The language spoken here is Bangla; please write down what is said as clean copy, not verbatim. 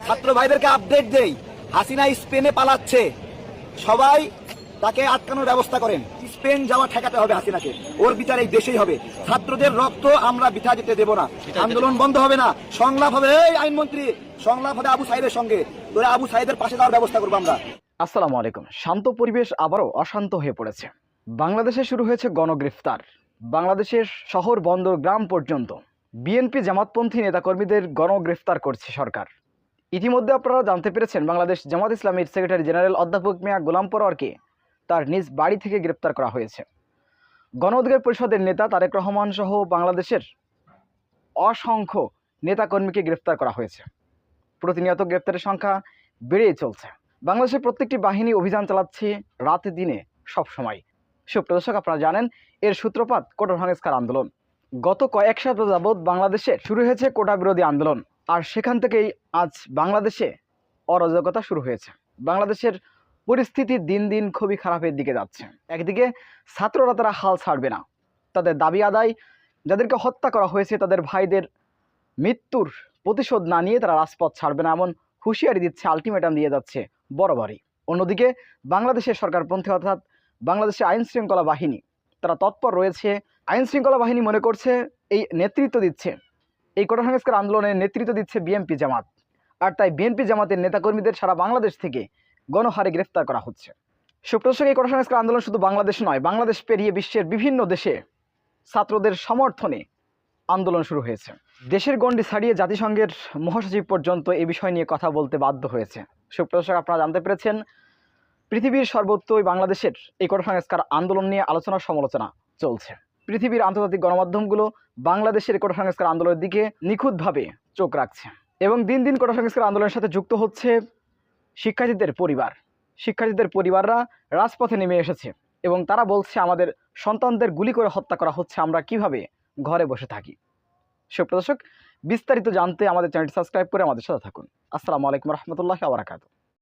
ছাত্র ভাইদেরকে আপডেট দেই, হাসিনা স্পেনে পালাচ্ছে, সবাই তাকে আটকানোর ব্যবস্থা করেন। স্পেন যাওয়া ঠেকাতে হবে হাসিনাকে, ওর বিচার এই দেশেই হবে। ছাত্রদের রক্ত আমরা বৃথা যেতে দেব না, আন্দোলন বন্ধ হবে না, সংলাপ হবে। এই আইনমন্ত্রী, সংলাপ হবে আবু সাইদের সঙ্গে, তোরা আবু সাইদের পাশে যাওয়ার ব্যবস্থা করবো আমরা। আসসালামু আলাইকুম। শান্ত পরিবেশ আবারও অশান্ত হয়ে পড়েছে। বাংলাদেশে শুরু হয়েছে গণগ্রেফতার। বাংলাদেশের শহর বন্দর গ্রাম পর্যন্ত বিএনপি জামাতপন্থী নেতাকর্মীদের গণগ্রেফতার করছে সরকার। ইতিমধ্যে আপনারা জানতে পেরেছেন বাংলাদেশ জামাত ইসলামীর সেক্রেটারি জেনারেল অধ্যাপক মিয়া গোলাম পরোয়ারকে তার নিজ বাড়ি থেকে গ্রেপ্তার করা হয়েছে। গণ অধিকার পরিষদের নেতা তারেক রহমান সহ বাংলাদেশের অসংখ্য নেতাকর্মীকে গ্রেফতার করা হয়েছে। প্রতিনিয়ত গ্রেপ্তারের সংখ্যা বেড়েই চলছে। বাংলাদেশের প্রত্যেকটি বাহিনী অভিযান চালাচ্ছে রাতে দিনে সব সময়। সুপ্রিয় দর্শক, আপনারা জানেন এর সূত্রপাত কোটা সংস্কার আন্দোলন। গত কয়েক সপ্তাহ যাবৎ বাংলাদেশে শুরু হয়েছে কোটা বিরোধী আন্দোলন, আর সেখান থেকেই আজ বাংলাদেশে অরাজকতা শুরু হয়েছে। বাংলাদেশের পরিস্থিতি দিন দিন খুবই খারাপের দিকে যাচ্ছে। একদিকে ছাত্ররা তারা হাল ছাড়বে না, তাদের দাবি আদায়, যাদেরকে হত্যা করা হয়েছে তাদের ভাইদের মৃত্যুর প্রতিশোধ না নিয়ে তারা রাজপথ ছাড়বে না, এমন হুঁশিয়ারি দিচ্ছে, আলটিমেটাম দিয়ে যাচ্ছে বরাবরই। অন্যদিকে বাংলাদেশের সরকারপন্থী অর্থাৎ বাংলাদেশের আইন শৃঙ্খলা বাহিনী তারা তৎপর রয়েছে। আইন শৃঙ্খলা বাহিনী মনে করছে এই নেতৃত্ব দিচ্ছে, এই কোটা সংস্কার আন্দোলনের নেতৃত্ব দিচ্ছে বিএনপি জামাত, আর তাই বিএনপি জামাতের নেতাকর্মীদের সারা বাংলাদেশ থেকে গণহারে গ্রেফতার করা হচ্ছে। সুপ্রদর্শক, এই কোটা সংস্কার আন্দোলন শুধু বাংলাদেশ নয়, বাংলাদেশ পেরিয়ে বিশ্বের বিভিন্ন দেশে ছাত্রদের সমর্থনে আন্দোলন শুরু হয়েছে। দেশের গণ্ডি ছাড়িয়ে জাতিসংঘের মহাসচিব পর্যন্ত এই বিষয় নিয়ে কথা বলতে বাধ্য হয়েছে। সুপ্রদর্শক, আপনারা জানতে পেরেছেন পৃথিবীর সর্বত্রই বাংলাদেশের এই কোটা সংস্কার আন্দোলন নিয়ে আলোচনা সমালোচনা চলছে। পৃথিবীর আন্তর্জাতিক গণমাধ্যমগুলো বাংলাদেশের কোটা সংস্কার আন্দোলনের দিকে নিখুঁতভাবে চোখ রাখছে এবং দিন দিন কোটা সংস্কার আন্দোলনের সাথে যুক্ত হচ্ছে শিক্ষার্থীদের পরিবার। শিক্ষার্থীদের পরিবাররা রাজপথে নেমে এসেছে এবং তারা বলছে আমাদের সন্তানদের গুলি করে হত্যা করা হচ্ছে, আমরা কিভাবে ঘরে বসে থাকি। সুপ্রিয় দর্শক, বিস্তারিত জানতে আমাদের চ্যানেলটি সাবস্ক্রাইব করে আমাদের সাথে থাকুন। আসসালামু আলাইকুম রহমতুল্লাহি ওয়া বারাকাতুহু।